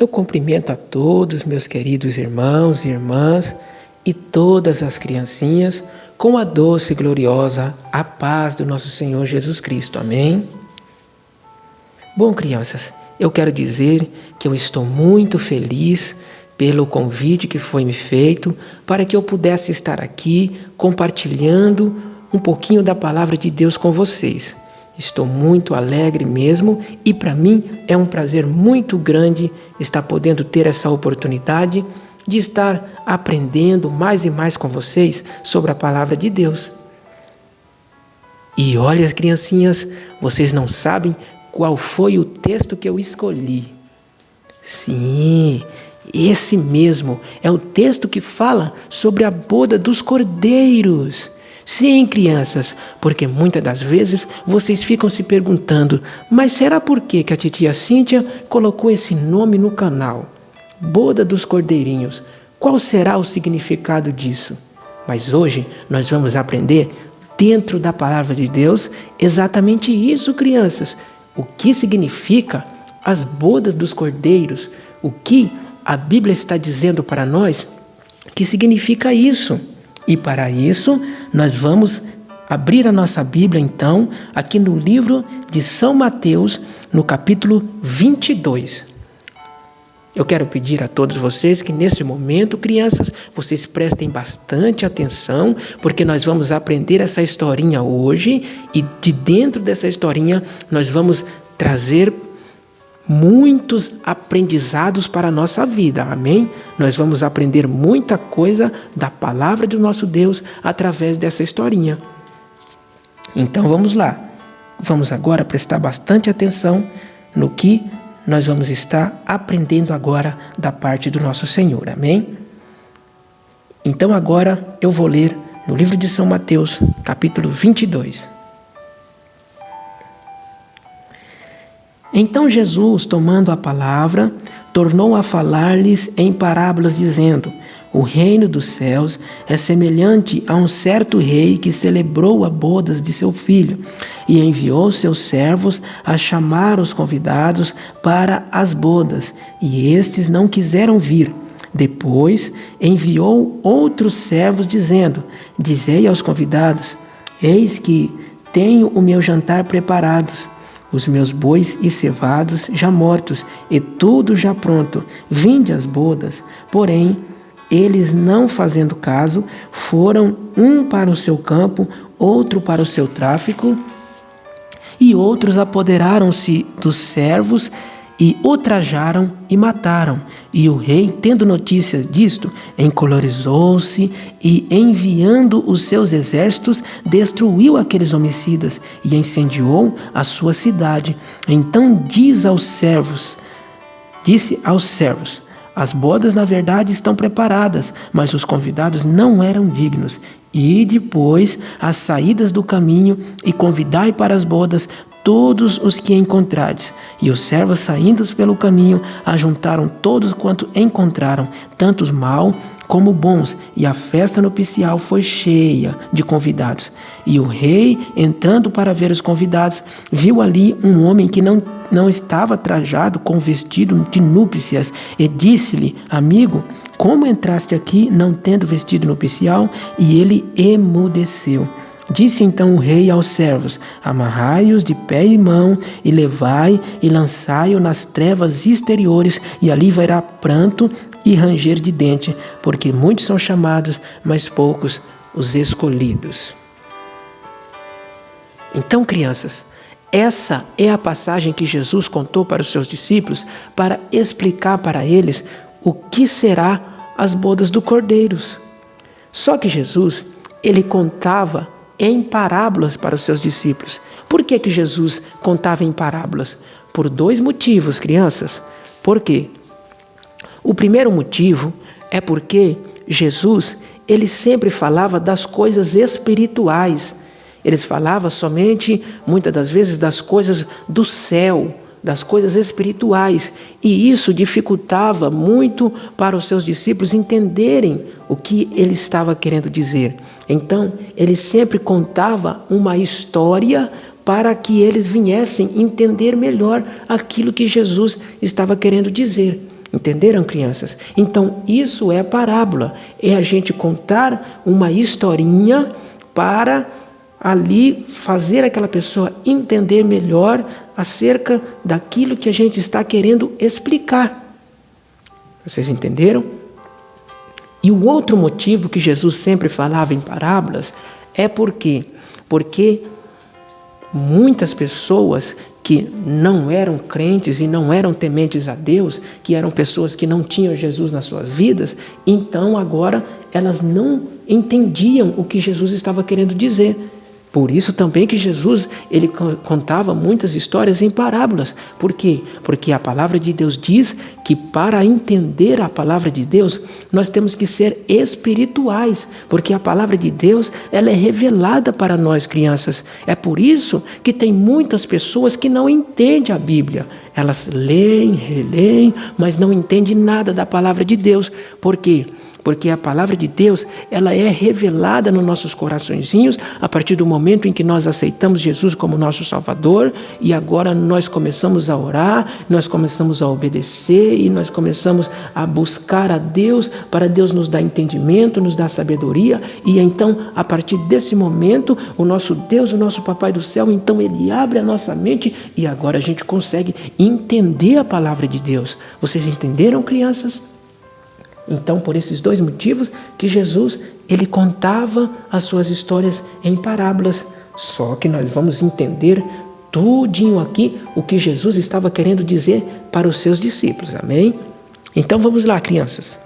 Eu cumprimento a todos meus queridos irmãos e irmãs e todas as criancinhas com a doce e gloriosa a paz do nosso Senhor Jesus Cristo. Amém? Bom, crianças, eu quero dizer que eu estou muito feliz pelo convite que foi me feito para que eu pudesse estar aqui compartilhando um pouquinho da palavra de Deus com vocês. Estou muito alegre mesmo e para mim é um prazer muito grande estar podendo ter essa oportunidade de estar aprendendo mais e mais com vocês sobre a palavra de Deus. E olha, as criancinhas, vocês não sabem qual foi o texto que eu escolhi. Sim, esse mesmo é o texto que fala sobre a boda dos cordeiros. Sim, crianças, porque muitas das vezes vocês ficam se perguntando, mas será por que a titia Cíntia colocou esse nome no canal? Boda dos Cordeirinhos. Qual será o significado disso? Mas hoje nós vamos aprender dentro da palavra de Deus exatamente isso, crianças. O que significa as bodas dos cordeiros? O que a Bíblia está dizendo para nós que significa isso? E para isso, nós vamos abrir a nossa Bíblia, então, aqui no livro de São Mateus, no capítulo 22. Eu quero pedir a todos vocês que, nesse momento, crianças, vocês prestem bastante atenção, porque nós vamos aprender essa historinha hoje e de dentro dessa historinha nós vamos trazer muitos aprendizados para a nossa vida, amém? Nós vamos aprender muita coisa da palavra do nosso Deus através dessa historinha. Então vamos lá, vamos agora prestar bastante atenção no que nós vamos estar aprendendo agora da parte do nosso Senhor, amém? Então agora eu vou ler no livro de São Mateus, capítulo 22. Então Jesus, tomando a palavra, tornou a falar-lhes em parábolas, dizendo: O reino dos céus é semelhante a um certo rei que celebrou a bodas de seu filho e enviou seus servos a chamar os convidados para as bodas, e estes não quiseram vir. Depois enviou outros servos, dizendo: Dizei aos convidados: Eis que tenho o meu jantar preparados, os meus bois e cevados já mortos, e tudo já pronto. Vinde às bodas. Porém, eles, não fazendo caso, foram um para o seu campo, outro para o seu tráfico, e outros apoderaram-se dos servos e ultrajaram e mataram. E o rei, tendo notícias disto, encolerizou-se e, enviando os seus exércitos, destruiu aqueles homicidas e incendiou a sua cidade. Então disse aos servos: As bodas, na verdade, estão preparadas, mas os convidados não eram dignos. E depois, as saídas do caminho, e convidai para as bodas todos os que encontrardes. E os servos, saindo pelo caminho, ajuntaram todos quanto encontraram, tanto os maus como bons, e a festa nupcial foi cheia de convidados. E o rei, entrando para ver os convidados, viu ali um homem que não estava trajado com vestido de núpcias, e disse-lhe: Amigo, como entraste aqui não tendo vestido nupcial? E ele emudeceu. Disse então o rei aos servos: Amarrai-os de pé e mão, e levai e lançai-o nas trevas exteriores, e ali haverá pranto e ranger de dente, porque muitos são chamados, mas poucos os escolhidos. Então, crianças, essa é a passagem que Jesus contou para os seus discípulos para explicar para eles o que será as bodas dos cordeiros. Só que Jesus, ele contava em parábolas para os seus discípulos. Por que Jesus contava em parábolas? Por dois motivos, crianças. Por quê? O primeiro motivo é porque Jesus, ele sempre falava das coisas espirituais. Ele falava somente, muitas das vezes, das coisas do céu, das coisas espirituais, e isso dificultava muito para os seus discípulos entenderem o que ele estava querendo dizer. Então, ele sempre contava uma história para que eles viessem entender melhor aquilo que Jesus estava querendo dizer. Entenderam, crianças? Então, isso é parábola, é a gente contar uma historinha para ali fazer aquela pessoa entender melhor acerca daquilo que a gente está querendo explicar. Vocês entenderam? E o outro motivo que Jesus sempre falava em parábolas é porque muitas pessoas que não eram crentes e não eram tementes a Deus, que eram pessoas que não tinham Jesus nas suas vidas, então agora elas não entendiam o que Jesus estava querendo dizer. Por isso também que Jesus ele contava muitas histórias em parábolas. Por quê? Porque a palavra de Deus diz que para entender a palavra de Deus, nós temos que ser espirituais, porque a palavra de Deus ela é revelada para nós, crianças. É por isso que tem muitas pessoas que não entendem a Bíblia. Elas leem, releem, mas não entendem nada da palavra de Deus. Por quê? Porque a palavra de Deus, ela é revelada nos nossos coraçõezinhos a partir do momento em que nós aceitamos Jesus como nosso Salvador, e agora nós começamos a orar, nós começamos a obedecer e nós começamos a buscar a Deus para Deus nos dar entendimento, nos dar sabedoria, e então a partir desse momento o nosso Deus, o nosso Papai do Céu, então ele abre a nossa mente e agora a gente consegue entender a palavra de Deus. Vocês entenderam, crianças? Então, por esses dois motivos que Jesus, ele contava as suas histórias em parábolas. Só que nós vamos entender tudinho aqui o que Jesus estava querendo dizer para os seus discípulos, amém? Então vamos lá, crianças.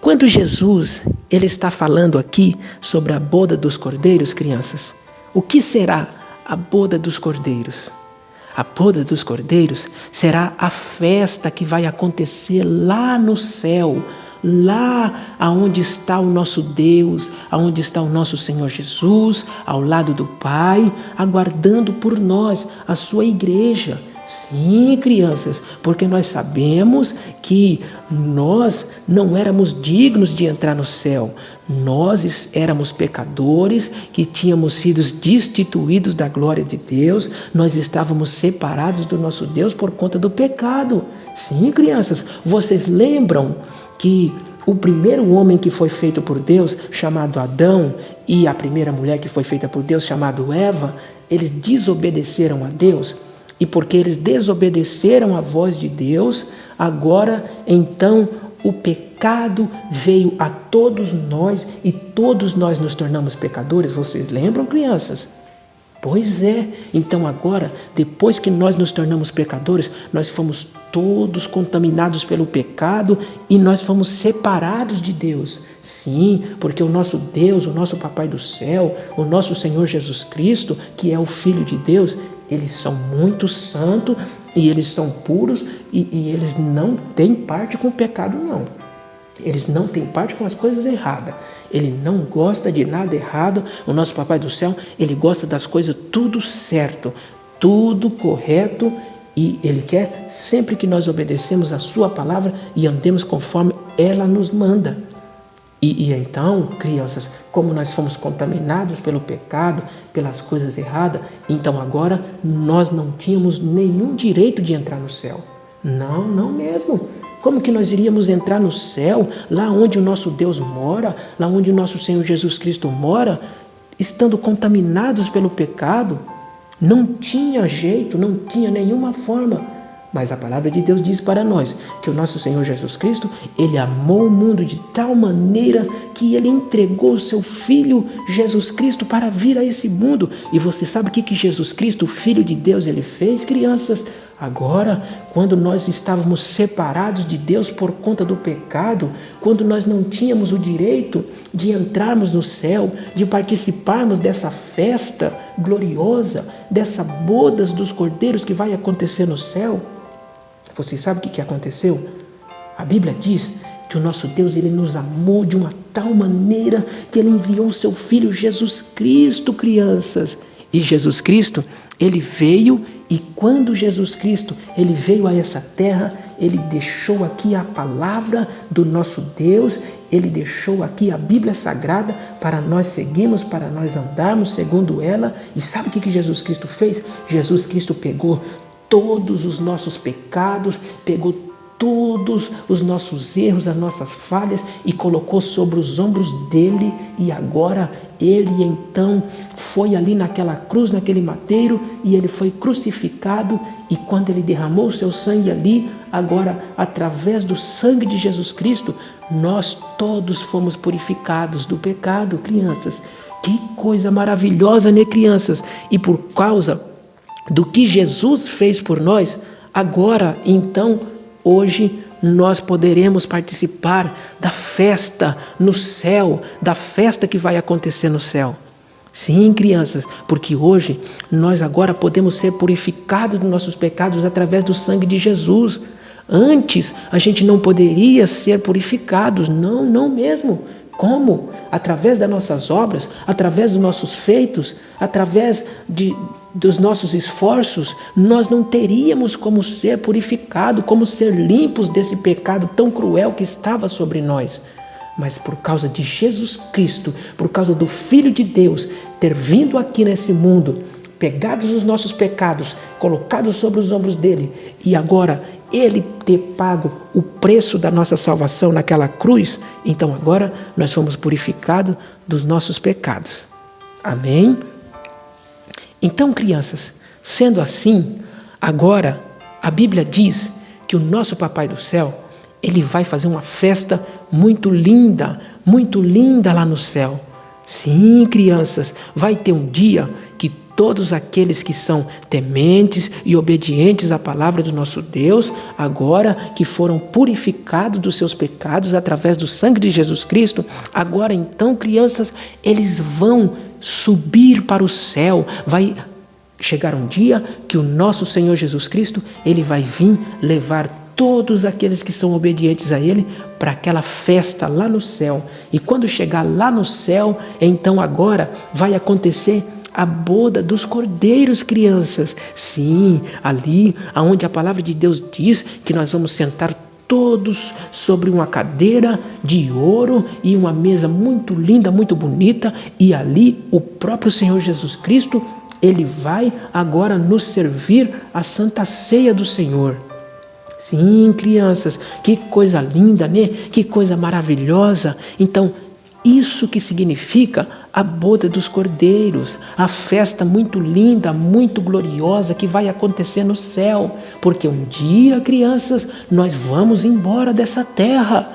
Quando Jesus, ele está falando aqui sobre a boda dos cordeiros, crianças, o que será a boda dos cordeiros? A boda dos cordeiros será a festa que vai acontecer lá no céu, lá aonde está o nosso Deus, aonde está o nosso Senhor Jesus, ao lado do Pai, aguardando por nós, a sua igreja. Sim, crianças, porque nós sabemos que nós não éramos dignos de entrar no céu. Nós éramos pecadores que tínhamos sido destituídos da glória de Deus. Nós estávamos separados do nosso Deus por conta do pecado. Sim, crianças, vocês lembram que o primeiro homem que foi feito por Deus, chamado Adão, e a primeira mulher que foi feita por Deus, chamada Eva, eles desobedeceram a Deus? E porque eles desobedeceram a voz de Deus, agora então o pecado veio a todos nós e todos nós nos tornamos pecadores. Vocês lembram, crianças? Pois é, então agora, depois que nós nos tornamos pecadores, nós fomos todos contaminados pelo pecado e nós fomos separados de Deus. Sim, porque o nosso Deus, o nosso Papai do Céu, o nosso Senhor Jesus Cristo, que é o Filho de Deus, eles são muito santos e eles são puros e eles não têm parte com o pecado, não. Eles não têm parte com as coisas erradas. Ele não gosta de nada errado. O nosso Papai do Céu, ele gosta das coisas tudo certo, tudo correto, e ele quer sempre que nós obedecemos a sua palavra e andemos conforme ela nos manda. E então, crianças, como nós fomos contaminados pelo pecado, pelas coisas erradas, então agora nós não tínhamos nenhum direito de entrar no céu. Não, não mesmo. Como que nós iríamos entrar no céu, lá onde o nosso Deus mora, lá onde o nosso Senhor Jesus Cristo mora, estando contaminados pelo pecado? Não tinha jeito, não tinha nenhuma forma. Mas a palavra de Deus diz para nós que o nosso Senhor Jesus Cristo, ele amou o mundo de tal maneira que ele entregou o seu Filho Jesus Cristo para vir a esse mundo. E você sabe o que Jesus Cristo, o Filho de Deus, ele fez, crianças? Agora, quando nós estávamos separados de Deus por conta do pecado, quando nós não tínhamos o direito de entrarmos no céu, de participarmos dessa festa gloriosa, dessa bodas dos cordeiros que vai acontecer no céu, vocês sabem o que aconteceu? A Bíblia diz que o nosso Deus, ele nos amou de uma tal maneira que ele enviou o seu Filho Jesus Cristo, crianças. E Jesus Cristo, ele veio, e quando Jesus Cristo ele veio a essa terra, ele deixou aqui a palavra do nosso Deus, ele deixou aqui a Bíblia Sagrada para nós seguirmos, para nós andarmos segundo ela. E sabe o que Jesus Cristo fez? Jesus Cristo pegou todos os nossos pecados, pegou todos os nossos erros, as nossas falhas e colocou sobre os ombros dele, e agora ele então foi ali naquela cruz, naquele madeiro, e ele foi crucificado, e quando ele derramou o seu sangue ali, agora através do sangue de Jesus Cristo, nós todos fomos purificados do pecado, crianças. Que coisa maravilhosa, né, crianças? E por causa do que Jesus fez por nós, agora então hoje nós poderemos participar da festa no céu, da festa que vai acontecer no céu. Sim, crianças, porque hoje nós agora podemos ser purificados dos nossos pecados através do sangue de Jesus. Antes a gente não poderia ser purificados, não mesmo. Como? Através das nossas obras, através dos nossos feitos, através dos nossos esforços, nós não teríamos como ser purificados, como ser limpos desse pecado tão cruel que estava sobre nós. Mas por causa de Jesus Cristo, por causa do Filho de Deus ter vindo aqui nesse mundo, pegados os nossos pecados, colocados sobre os ombros dele, e agora ele ter pago o preço da nossa salvação naquela cruz, então agora nós fomos purificados dos nossos pecados. Amém? Então, crianças, sendo assim, agora a Bíblia diz que o nosso Papai do Céu, ele vai fazer uma festa muito linda lá no céu. Sim, crianças, vai ter um dia que todos aqueles que são tementes e obedientes à palavra do nosso Deus, agora que foram purificados dos seus pecados através do sangue de Jesus Cristo, agora então, crianças, eles vão subir para o céu. Vai chegar um dia que o nosso Senhor Jesus Cristo, ele vai vir levar todos aqueles que são obedientes a ele para aquela festa lá no céu. E quando chegar lá no céu, então agora vai acontecer a boda dos cordeiros, crianças. Sim, ali onde a palavra de Deus diz que nós vamos sentar todos sobre uma cadeira de ouro e uma mesa muito linda, muito bonita, e ali o próprio Senhor Jesus Cristo, ele vai agora nos servir a Santa Ceia do Senhor. Sim, crianças, que coisa linda, né? Que coisa maravilhosa. Então, isso que significa a boda dos cordeiros, a festa muito linda, muito gloriosa que vai acontecer no céu. Porque um dia, crianças, nós vamos embora dessa terra.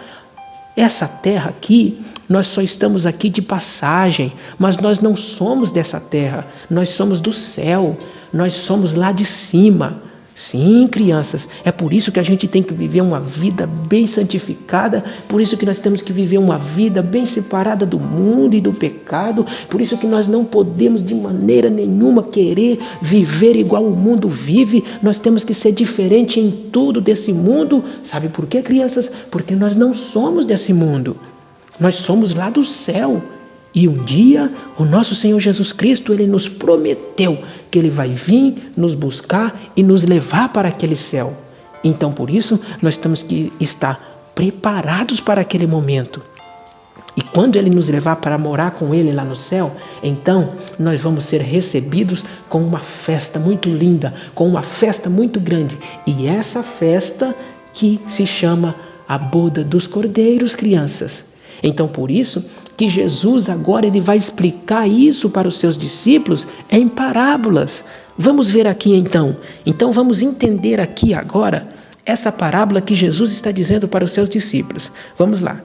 Essa terra aqui, nós só estamos aqui de passagem, mas nós não somos dessa terra, nós somos do céu, nós somos lá de cima. Sim, crianças, é por isso que a gente tem que viver uma vida bem santificada, por isso que nós temos que viver uma vida bem separada do mundo e do pecado, por isso que nós não podemos de maneira nenhuma querer viver igual o mundo vive, nós temos que ser diferente em tudo desse mundo. Sabe por quê, crianças? Porque nós não somos desse mundo, nós somos lá do céu. E um dia, o nosso Senhor Jesus Cristo, ele nos prometeu que ele vai vir nos buscar e nos levar para aquele céu. Então, por isso, nós temos que estar preparados para aquele momento. E quando ele nos levar para morar com ele lá no céu, então nós vamos ser recebidos com uma festa muito linda, com uma festa muito grande. E essa festa que se chama a boda dos cordeiros, crianças. Então, por isso que Jesus agora ele vai explicar isso para os seus discípulos em parábolas. Vamos ver aqui então. Então vamos entender aqui agora essa parábola que Jesus está dizendo para os seus discípulos. Vamos lá.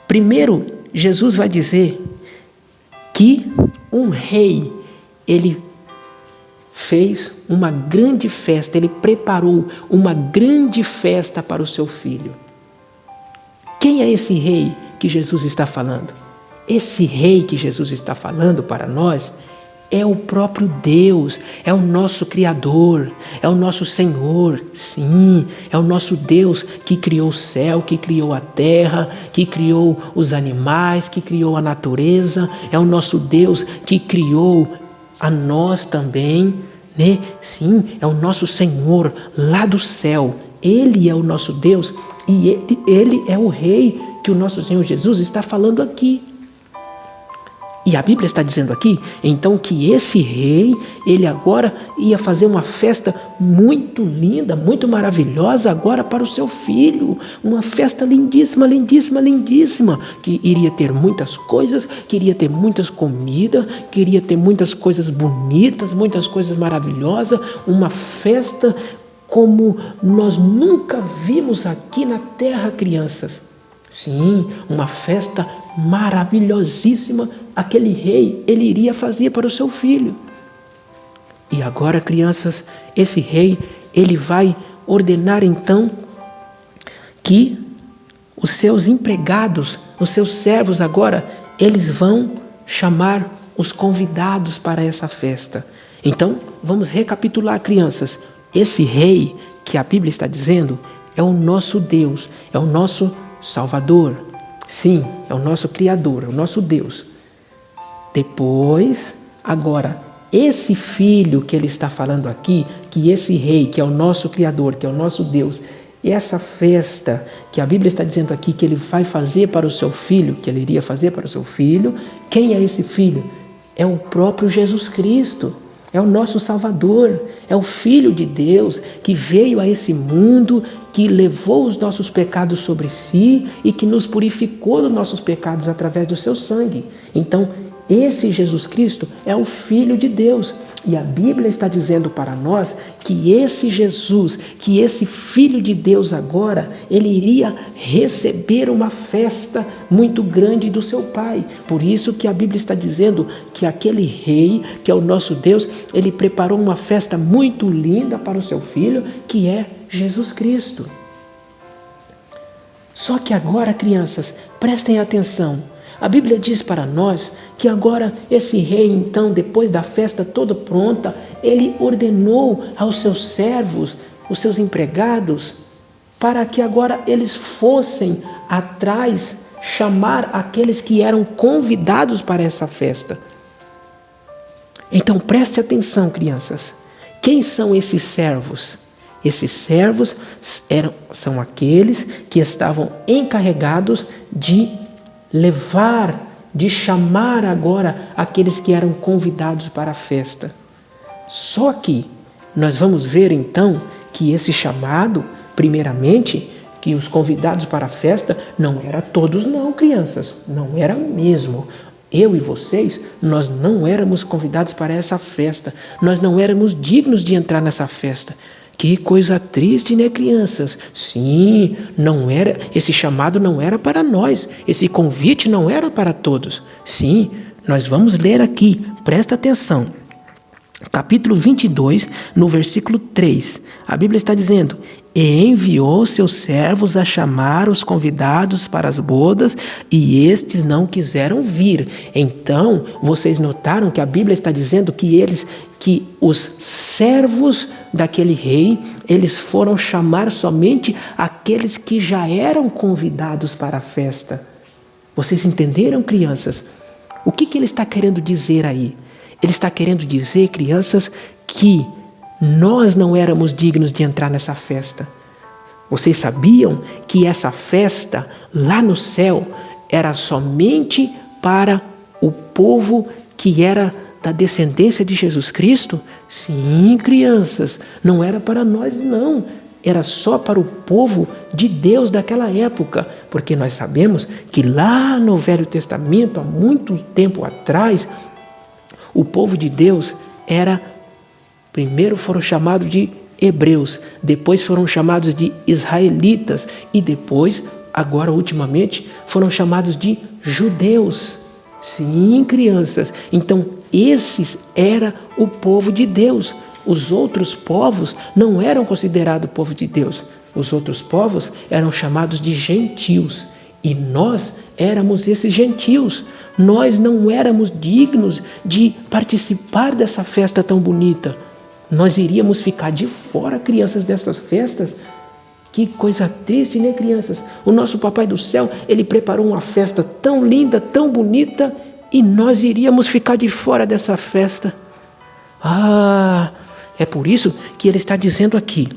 Primeiro, Jesus vai dizer que um rei, ele fez uma grande festa, ele preparou uma grande festa para o seu filho. Quem é esse rei que Jesus está falando? Esse rei que Jesus está falando para nós é o próprio Deus, é o nosso Criador, é o nosso Senhor, sim, é o nosso Deus que criou o céu, que criou a terra, que criou os animais, que criou a natureza, é o nosso Deus que criou a nós também, né? Sim, é o nosso Senhor lá do céu, Ele é o nosso Deus e Ele é o Rei que o nosso Senhor Jesus está falando aqui. E a Bíblia está dizendo aqui, então, que esse rei, ele agora ia fazer uma festa muito linda, muito maravilhosa agora para o seu filho. Uma festa lindíssima, lindíssima, lindíssima, que iria ter muitas coisas, que iria ter muitas comidas, que iria ter muitas coisas bonitas, muitas coisas maravilhosas. Uma festa como nós nunca vimos aqui na terra, crianças. Sim, uma festa maravilhosíssima, aquele rei, ele iria fazer para o seu filho. E agora, crianças, esse rei, ele vai ordenar então que os seus empregados, os seus servos agora, eles vão chamar os convidados para essa festa. Então, vamos recapitular, crianças. Esse rei que a Bíblia está dizendo é o nosso Deus, é o nosso Salvador. Sim, é o nosso Criador, é o nosso Deus. Depois, agora, esse filho que ele está falando aqui, que esse rei, que é o nosso Criador, que é o nosso Deus, essa festa que a Bíblia está dizendo aqui que ele vai fazer para o seu filho, que ele iria fazer para o seu filho, quem é esse filho? É o próprio Jesus Cristo. É o nosso Salvador, é o Filho de Deus que veio a esse mundo, que levou os nossos pecados sobre si e que nos purificou dos nossos pecados através do seu sangue. Então, esse Jesus Cristo é o Filho de Deus. E a Bíblia está dizendo para nós que esse Jesus, que esse Filho de Deus agora, ele iria receber uma festa muito grande do seu Pai. Por isso que a Bíblia está dizendo que aquele rei, que é o nosso Deus, ele preparou uma festa muito linda para o seu Filho, que é Jesus Cristo. Só que agora, crianças, prestem atenção. A Bíblia diz para nós que agora esse rei, então, depois da festa toda pronta, ele ordenou aos seus servos, os seus empregados, para que agora eles fossem atrás chamar aqueles que eram convidados para essa festa. Então, preste atenção, crianças. Quem são esses servos? Esses servos são aqueles que estavam encarregados de levar, de chamar agora aqueles que eram convidados para a festa. Só que nós vamos ver então que esse chamado, primeiramente, que os convidados para a festa não eram todos não, crianças, não era mesmo. Eu e vocês, nós não éramos convidados para essa festa, nós não éramos dignos de entrar nessa festa. Que coisa triste, né, crianças? Sim, não era, esse chamado não era para nós, esse convite não era para todos. Sim, nós vamos ler aqui, presta atenção. Capítulo 22, no versículo 3, a Bíblia está dizendo: e enviou seus servos a chamar os convidados para as bodas, e estes não quiseram vir. Então, vocês notaram que a Bíblia está dizendo que os servos daquele rei, eles foram chamar somente aqueles que já eram convidados para a festa. Vocês entenderam, crianças? O que ele está querendo dizer aí? Ele está querendo dizer, crianças, que nós não éramos dignos de entrar nessa festa. Vocês sabiam que essa festa lá no céu era somente para o povo que era da descendência de Jesus Cristo? Sim, crianças, não era para nós não. Era só para o povo de Deus daquela época, porque nós sabemos que lá no Velho Testamento, há muito tempo atrás, o povo de Deus primeiro foram chamados de hebreus, depois foram chamados de israelitas e depois, agora ultimamente, foram chamados de judeus. Sim, crianças, então esses era o povo de Deus. Os outros povos não eram considerados povo de Deus. Os outros povos eram chamados de gentios. E nós éramos esses gentios. Nós não éramos dignos de participar dessa festa tão bonita. Nós iríamos ficar de fora, crianças, dessas festas. Que coisa triste, né, crianças? O nosso Papai do Céu, Ele preparou uma festa tão linda, tão bonita, e nós iríamos ficar de fora dessa festa. É por isso que Ele está dizendo aqui,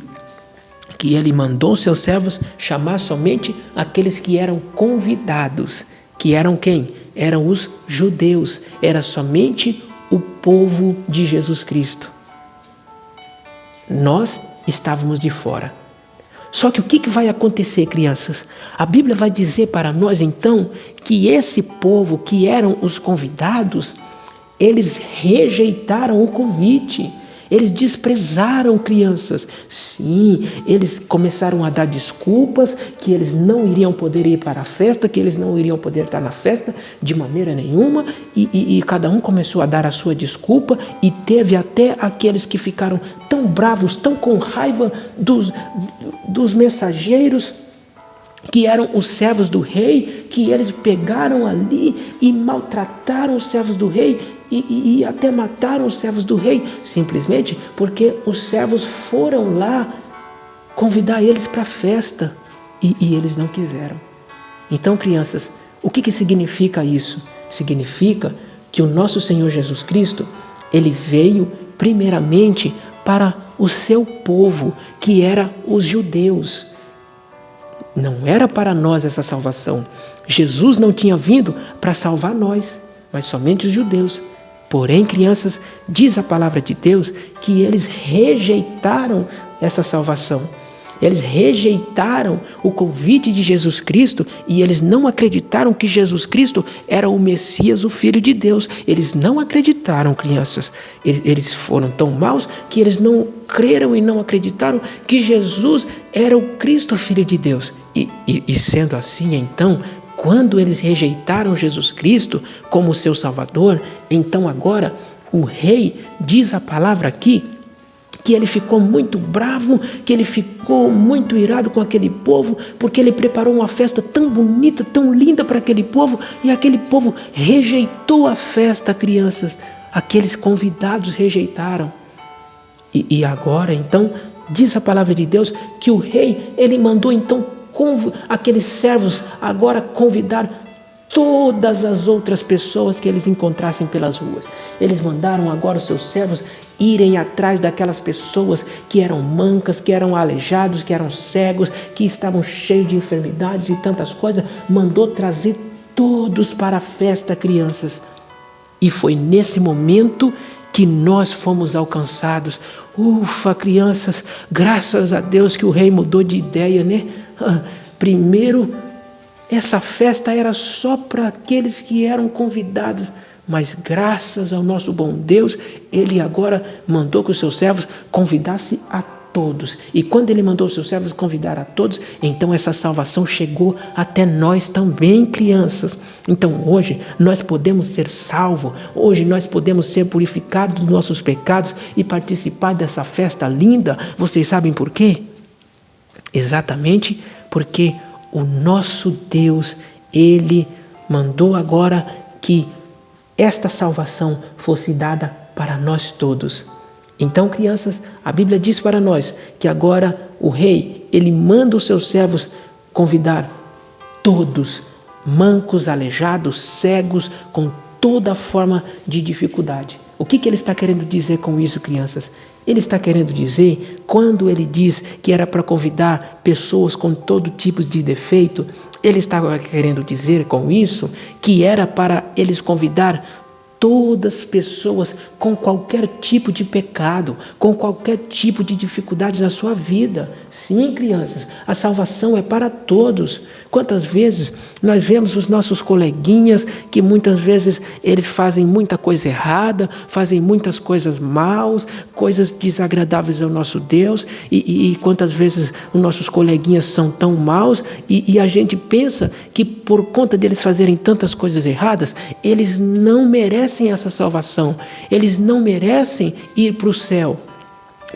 que Ele mandou seus servos chamar somente aqueles que eram convidados. Que eram quem? Eram os judeus. Era somente o povo de Jesus Cristo. Nós estávamos de fora. Só que o que vai acontecer, crianças? A Bíblia vai dizer para nós, então, que esse povo, que eram os convidados, eles rejeitaram o convite. Eles desprezaram, crianças. Sim, eles começaram a dar desculpas que eles não iriam poder ir para a festa, que eles não iriam poder estar na festa de maneira nenhuma. E cada um começou a dar a sua desculpa, e teve até aqueles que ficaram tão bravos, tão com raiva dos mensageiros, que eram os servos do rei, que eles pegaram ali e maltrataram os servos do rei, e até mataram os servos do rei, simplesmente porque os servos foram lá convidar eles para a festa, e eles não quiseram. Então, crianças, o que significa isso? Significa que o nosso Senhor Jesus Cristo, Ele veio primeiramente para o seu povo, que era os judeus. Não era para nós essa salvação. Jesus não tinha vindo para salvar nós, mas somente os judeus. Porém, crianças, diz a palavra de Deus que eles rejeitaram essa salvação. Eles rejeitaram o convite de Jesus Cristo, e eles não acreditaram que Jesus Cristo era o Messias, o Filho de Deus. Eles não acreditaram, crianças. Eles foram tão maus que eles não creram e não acreditaram que Jesus era o Cristo, Filho de Deus. E sendo assim, então, quando eles rejeitaram Jesus Cristo como seu Salvador, então agora o rei, diz a palavra aqui, que ele ficou muito bravo, que ele ficou muito irado com aquele povo, porque ele preparou uma festa tão bonita, tão linda para aquele povo, e aquele povo rejeitou a festa, crianças. Aqueles convidados rejeitaram. E agora, então, diz a palavra de Deus que o rei, ele mandou então aqueles servos agora convidar todas as outras pessoas que eles encontrassem pelas ruas. Eles mandaram agora os seus servos irem atrás daquelas pessoas que eram mancas, que eram aleijados, que eram cegos, que estavam cheios de enfermidades e tantas coisas. Mandou trazer todos para a festa, crianças. E foi nesse momento que nós fomos alcançados. Ufa, crianças, graças a Deus que o rei mudou de ideia, né? Primeiro, essa festa era só para aqueles que eram convidados, mas graças ao nosso bom Deus, Ele agora mandou que os seus servos convidassem a todos. E quando Ele mandou os seus servos convidar a todos, então essa salvação chegou até nós também, crianças. Então hoje nós podemos ser salvos, hoje nós podemos ser purificados dos nossos pecados e participar dessa festa linda. Vocês sabem por quê? Exatamente porque o nosso Deus, Ele mandou agora que esta salvação fosse dada para nós todos. Então, crianças, a Bíblia diz para nós que agora o rei, ele manda os seus servos convidar todos, mancos, aleijados, cegos, com toda forma de dificuldade. O que ele está querendo dizer com isso, crianças? Ele está querendo dizer, quando ele diz que era para convidar pessoas com todo tipo de defeito, ele estava querendo dizer com isso que era para eles convidar todas as pessoas com qualquer tipo de pecado, com qualquer tipo de dificuldade na sua vida. Sim, crianças, a salvação é para todos. Quantas vezes nós vemos os nossos coleguinhas que muitas vezes eles fazem muita coisa errada, fazem muitas coisas maus, coisas desagradáveis ao nosso Deus, e quantas vezes os nossos coleguinhas são tão maus e a gente pensa que por conta deles fazerem tantas coisas erradas, eles não merecem essa salvação, eles não merecem ir para o céu.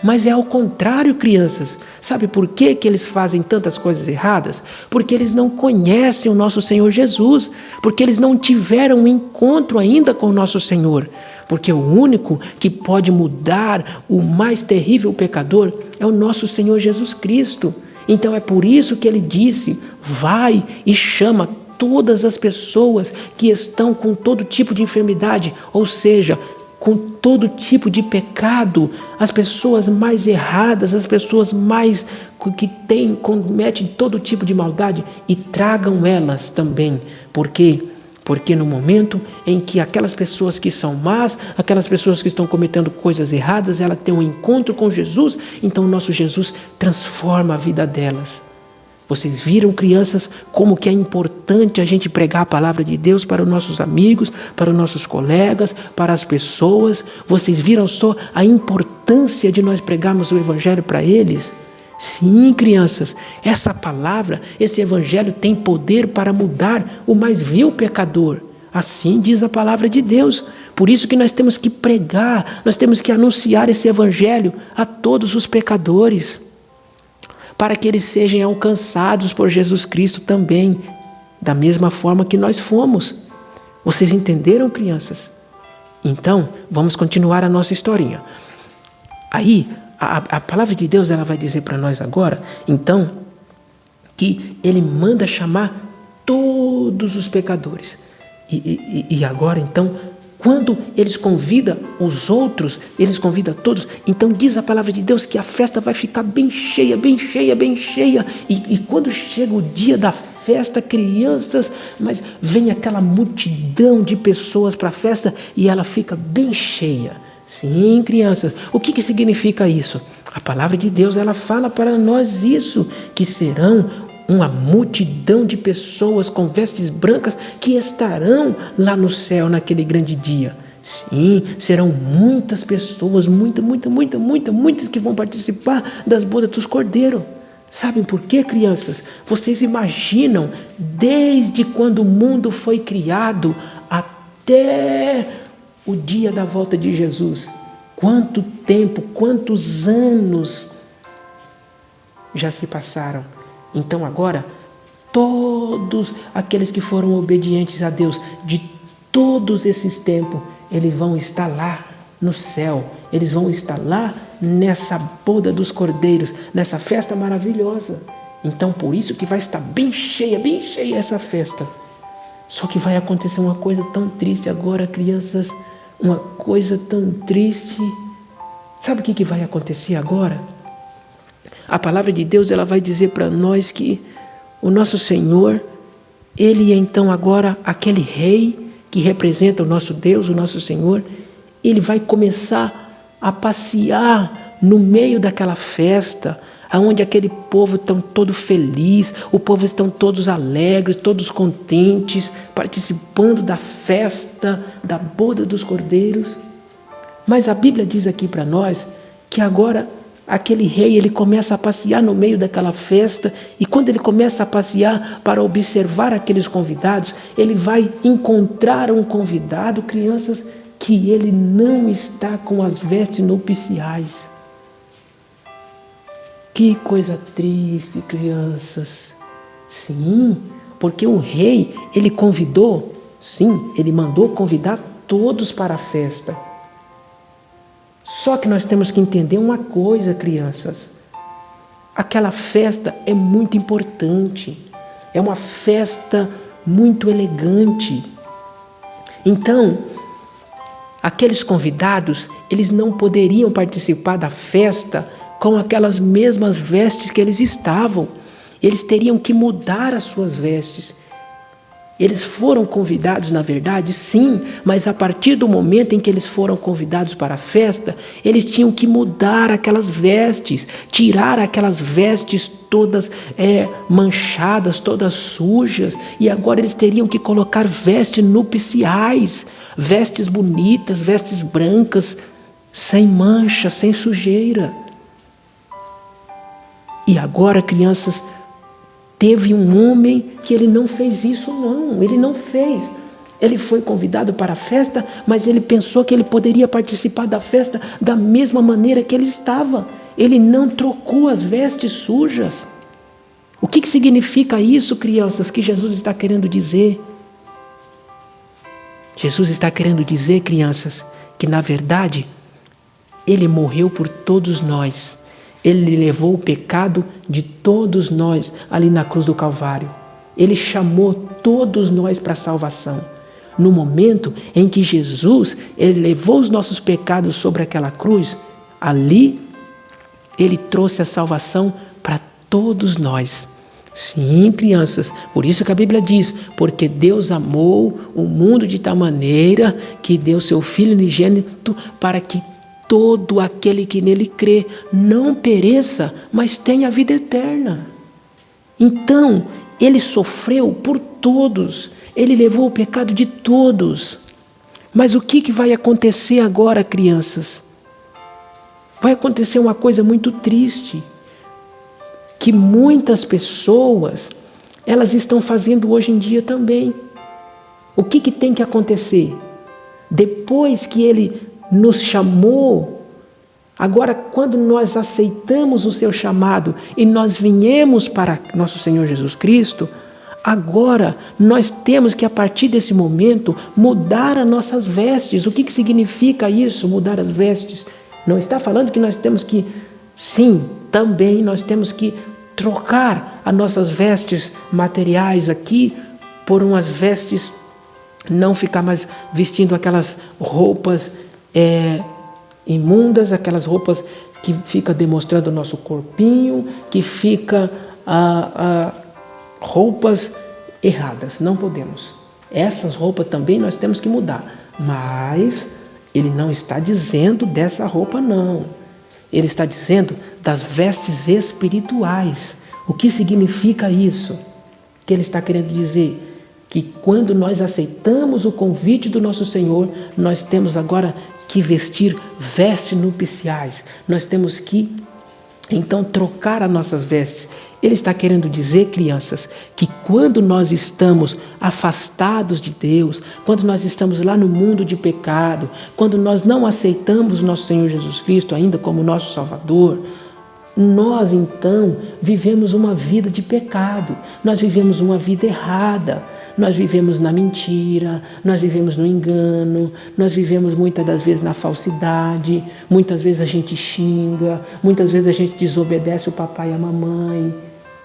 Mas é ao contrário, crianças. Sabe por que que eles fazem tantas coisas erradas? Porque eles não conhecem o nosso Senhor Jesus. Porque eles não tiveram um encontro ainda com o nosso Senhor. Porque o único que pode mudar o mais terrível pecador é o nosso Senhor Jesus Cristo. Então é por isso que ele disse: vai e chama todas as pessoas que estão com todo tipo de enfermidade, ou seja, com todo tipo de pecado, as pessoas mais erradas, as pessoas mais que cometem todo tipo de maldade, e tragam elas também. Por quê? Porque no momento em que aquelas pessoas que são más, aquelas pessoas que estão cometendo coisas erradas, elas têm um encontro com Jesus, então o nosso Jesus transforma a vida delas. Vocês viram, crianças, como que é importante a gente pregar a palavra de Deus para os nossos amigos, para os nossos colegas, para as pessoas? Vocês viram só a importância de nós pregarmos o Evangelho para eles? Sim, crianças, essa palavra, esse Evangelho tem poder para mudar o mais vil pecador. Assim diz a palavra de Deus. Por isso que nós temos que pregar, nós temos que anunciar esse Evangelho a todos os pecadores, para que eles sejam alcançados por Jesus Cristo também, da mesma forma que nós fomos. Vocês entenderam, crianças? Então, vamos continuar a nossa historinha. Aí, a palavra de Deus, ela vai dizer para nós agora, então, que ele manda chamar todos os pecadores. E agora, então, quando eles convidam os outros, eles convidam todos, então diz a palavra de Deus que a festa vai ficar bem cheia, bem cheia, bem cheia. E quando chega o dia da festa, crianças, mas vem aquela multidão de pessoas para a festa e ela fica bem cheia. Sim, crianças, o que significa isso? A palavra de Deus, ela fala para nós isso, que serão uma multidão de pessoas com vestes brancas que estarão lá no céu naquele grande dia. Sim, serão muitas pessoas, muitas que vão participar das bodas dos cordeiros. Sabem por quê, crianças? Vocês imaginam, desde quando o mundo foi criado até o dia da volta de Jesus, quanto tempo, quantos anos já se passaram? Então agora, todos aqueles que foram obedientes a Deus, de todos esses tempos, eles vão estar lá no céu, eles vão estar lá nessa boda dos cordeiros, nessa festa maravilhosa. Então por isso que vai estar bem cheia essa festa. Só que vai acontecer uma coisa tão triste agora, crianças, uma coisa tão triste. Sabe o que vai acontecer agora? A palavra de Deus, ela vai dizer para nós que o nosso Senhor, ele é então agora aquele rei que representa o nosso Deus, o nosso Senhor. Ele vai começar a passear no meio daquela festa, onde aquele povo está todo feliz, o povo estão todos alegres, todos contentes, participando da festa, da boda dos cordeiros. Mas a Bíblia diz aqui para nós que agora aquele rei, ele começa a passear no meio daquela festa, e quando ele começa a passear para observar aqueles convidados, ele vai encontrar um convidado, crianças, que ele não está com as vestes nupciais. Que coisa triste, crianças. Sim, porque o rei, ele convidou, sim, ele mandou convidar todos para a festa. Só que nós temos que entender uma coisa, crianças. Aquela festa é muito importante. É uma festa muito elegante. Então, aqueles convidados, eles não poderiam participar da festa com aquelas mesmas vestes que eles estavam. Eles teriam que mudar as suas vestes. Eles foram convidados, na verdade, sim, mas a partir do momento em que eles foram convidados para a festa, eles tinham que mudar aquelas vestes, tirar aquelas vestes todas manchadas, todas sujas, e agora eles teriam que colocar vestes nupciais, vestes bonitas, vestes brancas, sem mancha, sem sujeira. E agora, crianças, teve um homem que ele não fez isso, não. Ele não fez. Ele foi convidado para a festa, mas ele pensou que ele poderia participar da festa da mesma maneira que ele estava. Ele não trocou as vestes sujas. O que significa isso, crianças, que Jesus está querendo dizer? Jesus está querendo dizer, crianças, que na verdade, Ele morreu por todos nós. Ele levou o pecado de todos nós ali na cruz do Calvário. Ele chamou todos nós para a salvação. No momento em que Jesus, Ele levou os nossos pecados sobre aquela cruz, ali Ele trouxe a salvação para todos nós. Sim, crianças, por isso que a Bíblia diz, porque Deus amou o mundo de tal maneira que deu seu Filho unigênito para que todo aquele que nele crê não pereça, mas tenha a vida eterna. Então, Ele sofreu por todos, Ele levou o pecado de todos. Mas o que vai acontecer agora, crianças? Vai acontecer uma coisa muito triste, que muitas pessoas, elas estão fazendo hoje em dia também. O que tem que acontecer? Depois que Ele nos chamou, agora quando nós aceitamos o seu chamado e nós viemos para nosso Senhor Jesus Cristo, agora nós temos que, a partir desse momento, mudar as nossas vestes. O que significa isso, mudar as vestes? Não está falando que nós temos que, sim, também nós temos que trocar as nossas vestes materiais aqui por umas vestes, não ficar mais vestindo aquelas roupas imundas, aquelas roupas que fica demonstrando o nosso corpinho, que fica roupas erradas. Não podemos. Essas roupas também nós temos que mudar. Mas Ele não está dizendo dessa roupa, não. Ele está dizendo das vestes espirituais. O que significa isso? Que Ele está querendo dizer que quando nós aceitamos o convite do nosso Senhor, nós temos agora que vestir vestes nupciais. Nós temos que, então, trocar as nossas vestes. Ele está querendo dizer, crianças, que quando nós estamos afastados de Deus, quando nós estamos lá no mundo de pecado, quando nós não aceitamos o nosso Senhor Jesus Cristo ainda como nosso Salvador, nós então vivemos uma vida de pecado, nós vivemos uma vida errada, nós vivemos na mentira, nós vivemos no engano, nós vivemos muitas das vezes na falsidade, muitas vezes a gente xinga, muitas vezes a gente desobedece o papai e a mamãe,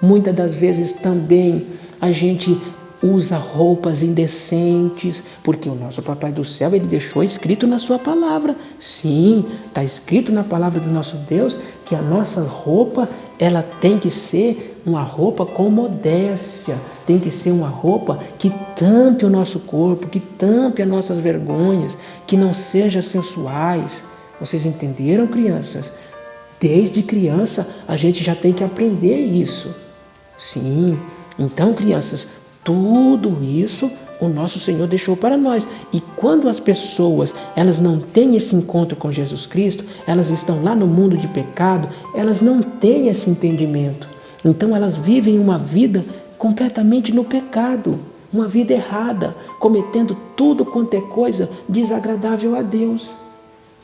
muitas das vezes também a gente usa roupas indecentes, porque o nosso Papai do Céu, Ele deixou escrito na sua palavra. Sim, está escrito na palavra do nosso Deus que a nossa roupa, ela tem que ser uma roupa com modéstia, tem que ser uma roupa que tampe o nosso corpo, que tampe as nossas vergonhas, que não seja sensuais. Vocês entenderam, crianças? Desde criança a gente já tem que aprender isso. Sim, então, crianças, tudo isso o nosso Senhor deixou para nós. E quando as pessoas, elas não têm esse encontro com Jesus Cristo, elas estão lá no mundo de pecado, elas não têm esse entendimento. Então elas vivem uma vida completamente no pecado, uma vida errada, cometendo tudo quanto é coisa desagradável a Deus.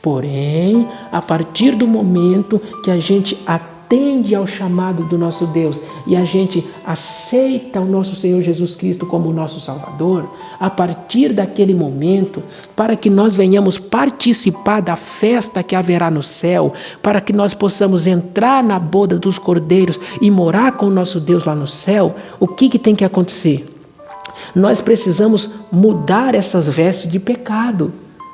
Porém, a partir do momento que a gente atende ao chamado do nosso Deus e a gente aceita o nosso Senhor Jesus Cristo como nosso Salvador, a partir daquele momento, para que nós venhamos participar da festa que haverá no céu, para que nós possamos entrar na boda dos cordeiros e morar com o nosso Deus lá no céu, o que tem que acontecer? Nós precisamos mudar essas vestes de pecado.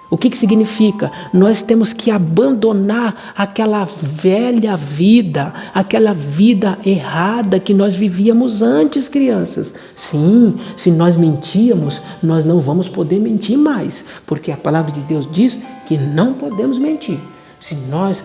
O que significa? Nós temos que abandonar aquela velha vida, aquela vida errada que nós vivíamos antes, crianças. Sim, se nós mentíamos, nós não vamos poder mentir mais, porque a palavra de Deus diz que não podemos mentir. Se nós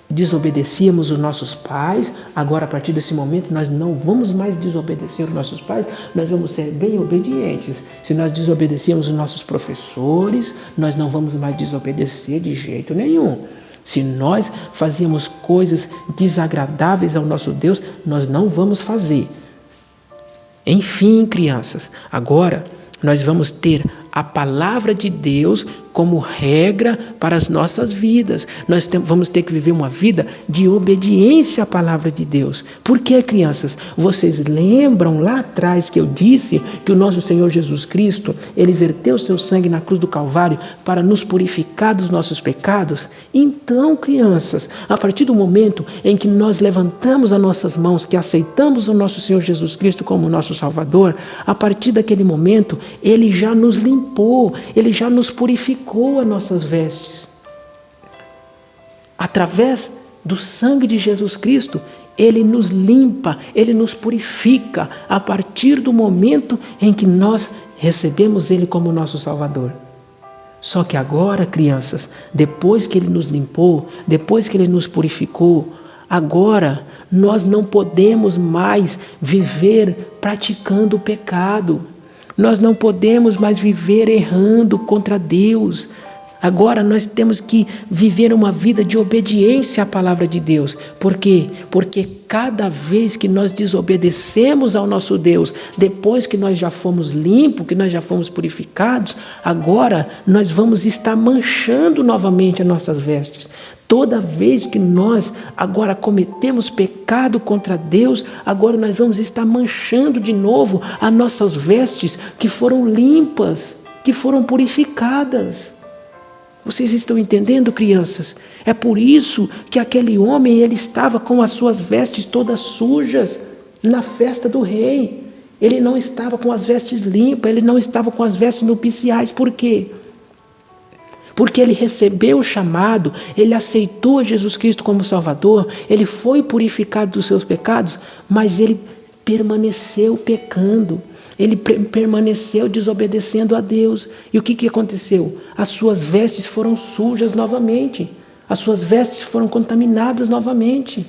desobedecíamos os nossos pais, agora a partir desse momento nós não vamos mais desobedecer os nossos pais, nós vamos ser bem obedientes. Se nós desobedecíamos os nossos professores, nós não vamos mais desobedecer de jeito nenhum. Se nós fazíamos coisas desagradáveis ao nosso Deus, nós não vamos fazer. Enfim, crianças, agora Nós vamos ter a palavra de Deus como regra para as nossas vidas. Nós vamos ter que viver uma vida de obediência à palavra de Deus. Por quê, crianças? Vocês lembram lá atrás que eu disse que o nosso Senhor Jesus Cristo, Ele verteu seu sangue na cruz do Calvário para nos purificar dos nossos pecados? Então, crianças, a partir do momento em que nós levantamos as nossas mãos, que aceitamos o nosso Senhor Jesus Cristo como nosso Salvador, a partir daquele momento, Ele já nos limpou, Ele já nos purificou as nossas vestes. Através do sangue de Jesus Cristo, Ele nos limpa, Ele nos purifica a partir do momento em que nós recebemos Ele como nosso Salvador. Só que agora, crianças, depois que Ele nos limpou, depois que Ele nos purificou, agora nós não podemos mais viver praticando o pecado. Nós não podemos mais viver errando contra Deus. Agora nós temos que viver uma vida de obediência à palavra de Deus. Por quê? Porque cada vez que nós desobedecemos ao nosso Deus, depois que nós já fomos limpos, que nós já fomos purificados, agora nós vamos estar manchando novamente as nossas vestes. Toda vez que nós agora cometemos pecado contra Deus, agora nós vamos estar manchando de novo as nossas vestes que foram limpas, que foram purificadas. Vocês estão entendendo, crianças? É por isso que aquele homem, ele estava com as suas vestes todas sujas na festa do rei. Ele não estava com as vestes limpas, ele não estava com as vestes nupciais. Por quê? Porque ele recebeu o chamado, ele aceitou Jesus Cristo como Salvador, ele foi purificado dos seus pecados, mas ele permaneceu pecando, ele permaneceu desobedecendo a Deus. E o que aconteceu? As suas vestes foram sujas novamente, as suas vestes foram contaminadas novamente.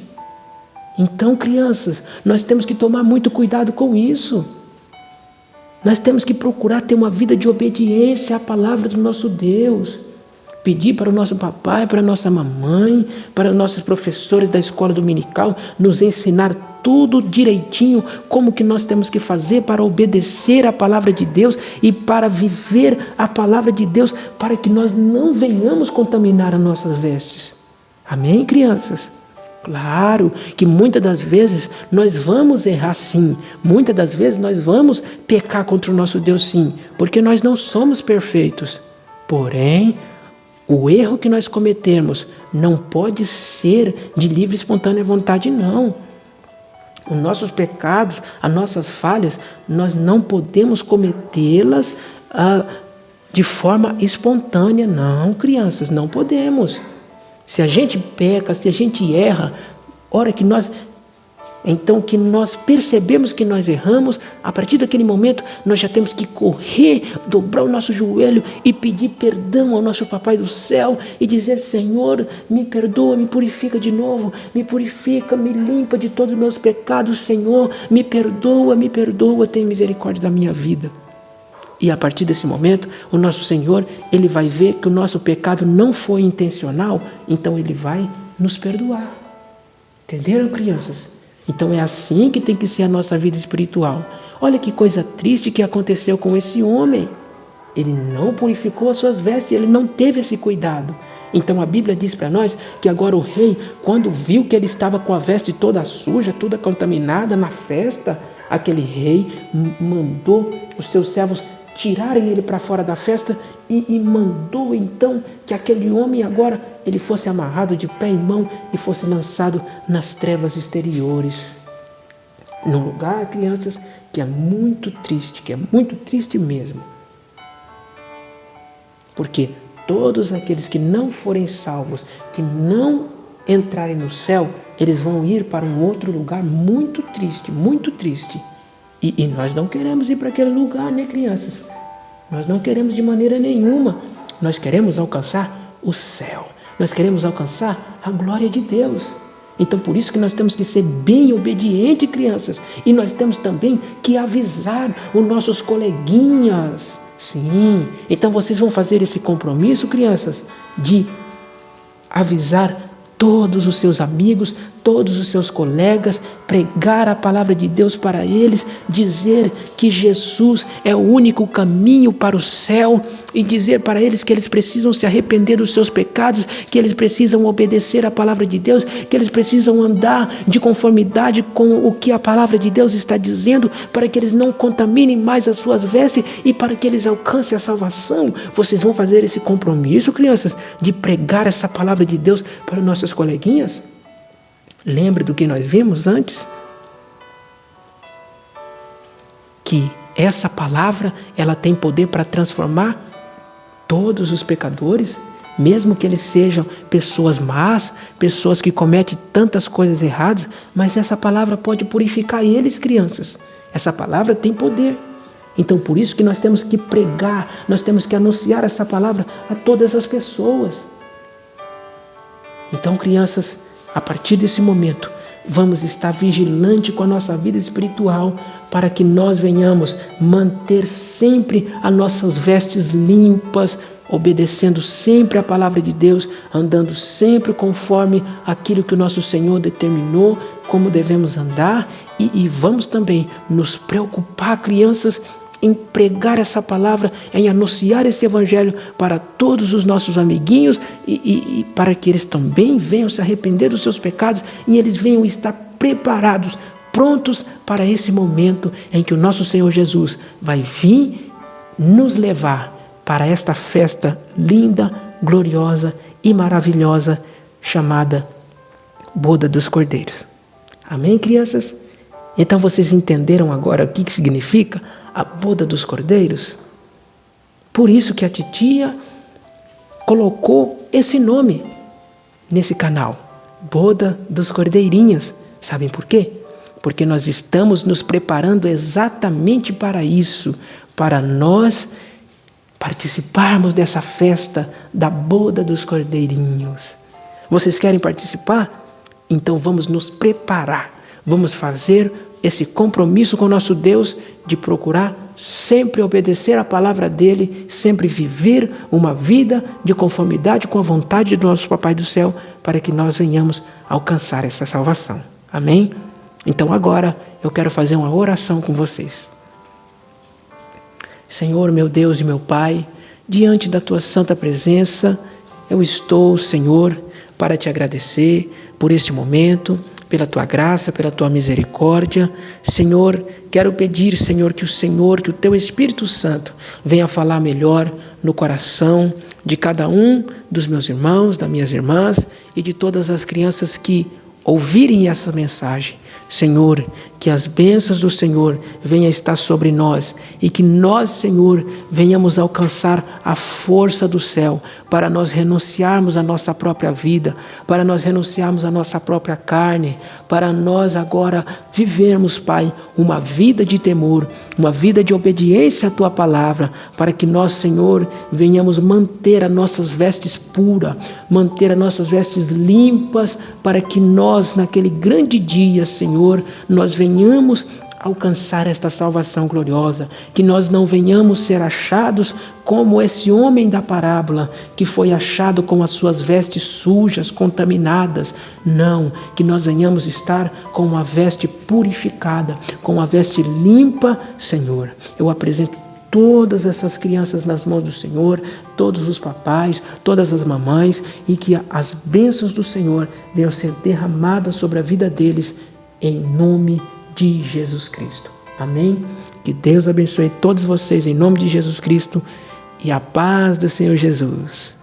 Então, crianças, nós temos que tomar muito cuidado com isso. Nós temos que procurar ter uma vida de obediência à palavra do nosso Deus. Pedir para o nosso papai, para a nossa mamãe, para os nossos professores da escola dominical nos ensinar tudo direitinho, como que nós temos que fazer para obedecer a palavra de Deus e para viver a palavra de Deus, para que nós não venhamos contaminar as nossas vestes. Amém, crianças? Claro que muitas das vezes nós vamos errar sim, muitas das vezes nós vamos pecar contra o nosso Deus sim, porque nós não somos perfeitos. Porém, o erro que nós cometemos não pode ser de livre e espontânea vontade, não. Os nossos pecados, as nossas falhas, nós não podemos cometê-las de forma espontânea, não, crianças, não podemos. Se a gente peca, se a gente erra, hora que nós percebemos que nós erramos, a partir daquele momento nós já temos que correr, dobrar o nosso joelho e pedir perdão ao nosso Papai do céu e dizer: Senhor, me perdoa, me purifica de novo, me purifica, me limpa de todos os meus pecados, Senhor, me perdoa, tenha misericórdia da minha vida. E a partir desse momento, o nosso Senhor, Ele vai ver que o nosso pecado não foi intencional, então Ele vai nos perdoar. Entenderam, crianças? Então é assim que tem que ser a nossa vida espiritual. Olha que coisa triste que aconteceu com esse homem. Ele não purificou as suas vestes, ele não teve esse cuidado. Então a Bíblia diz para nós que agora o rei, quando viu que ele estava com a veste toda suja, toda contaminada na festa, aquele rei mandou os seus servos tirarem ele para fora da festa e mandou então que aquele homem agora ele fosse amarrado de pé e mão e fosse lançado nas trevas exteriores. Num lugar, crianças, que é muito triste mesmo. Porque todos aqueles que não forem salvos, que não entrarem no céu, eles vão ir para um outro lugar muito triste, muito triste. E nós não queremos ir para aquele lugar, né, crianças? Nós não queremos de maneira nenhuma. Nós queremos alcançar o céu. Nós queremos alcançar a glória de Deus. Então, por isso que nós temos que ser bem obedientes, crianças. E nós temos também que avisar os nossos coleguinhas. Sim, então vocês vão fazer esse compromisso, crianças, de avisar todos os seus amigos, todos os seus colegas, pregar a palavra de Deus para eles, dizer que Jesus é o único caminho para o céu e dizer para eles que eles precisam se arrepender dos seus pecados, que eles precisam obedecer a palavra de Deus, que eles precisam andar de conformidade com o que a palavra de Deus está dizendo, para que eles não contaminem mais as suas vestes e para que eles alcancem a salvação. Vocês vão fazer esse compromisso, crianças, de pregar essa palavra de Deus para nossos coleguinhas? Lembre do que nós vimos antes? Que essa palavra, ela tem poder para transformar todos os pecadores, mesmo que eles sejam pessoas más, pessoas que cometem tantas coisas erradas, mas essa palavra pode purificar eles, crianças. Essa palavra tem poder. Então, por isso que nós temos que pregar, nós temos que anunciar essa palavra a todas as pessoas. Então, crianças, a partir desse momento, vamos estar vigilantes com a nossa vida espiritual para que nós venhamos manter sempre as nossas vestes limpas, obedecendo sempre a palavra de Deus, andando sempre conforme aquilo que o nosso Senhor determinou, como devemos andar, e vamos também nos preocupar, crianças, em pregar essa palavra, em anunciar esse evangelho para todos os nossos amiguinhos e para que eles também venham se arrepender dos seus pecados e eles venham estar preparados, prontos para esse momento em que o nosso Senhor Jesus vai vir nos levar para esta festa linda, gloriosa e maravilhosa chamada Boda dos Cordeiros. Amém, crianças? Então vocês entenderam agora o que significa a Boda dos Cordeiros? Por isso que a titia colocou esse nome nesse canal, Boda dos Cordeirinhos. Sabem por quê? Porque nós estamos nos preparando exatamente para isso, para nós participarmos dessa festa da Boda dos Cordeirinhos. Vocês querem participar? Então vamos nos preparar, vamos fazer esse compromisso com o nosso Deus de procurar sempre obedecer a palavra dele, sempre viver uma vida de conformidade com a vontade do nosso Papai do Céu, para que nós venhamos alcançar essa salvação. Amém? Então agora eu quero fazer uma oração com vocês. Senhor, meu Deus e meu Pai, diante da tua santa presença, eu estou, Senhor, para te agradecer por este momento, pela tua graça, pela tua misericórdia. Senhor, quero pedir, Senhor, que o teu Espírito Santo venha falar melhor no coração de cada um dos meus irmãos, das minhas irmãs e de todas as crianças que ouvirem essa mensagem. Senhor, que as bênçãos do Senhor venham estar sobre nós e que nós, Senhor, venhamos alcançar a força do céu para nós renunciarmos à nossa própria vida, para nós renunciarmos à nossa própria carne, para nós agora vivermos, Pai, uma vida de temor, uma vida de obediência à Tua palavra, para que nós, Senhor, venhamos manter as nossas vestes puras, manter as nossas vestes limpas, para que nós, naquele grande dia, Senhor, nós venhamos alcançar esta salvação gloriosa, que nós não venhamos ser achados como esse homem da parábola, que foi achado com as suas vestes sujas, contaminadas. Não, que nós venhamos estar com uma veste purificada, com uma veste limpa, Senhor. Eu apresento todas essas crianças nas mãos do Senhor, todos os papais, todas as mamães, e que as bênçãos do Senhor venham ser derramadas sobre a vida deles, em nome de Jesus Cristo. Amém? Que Deus abençoe todos vocês em nome de Jesus Cristo e a paz do Senhor Jesus.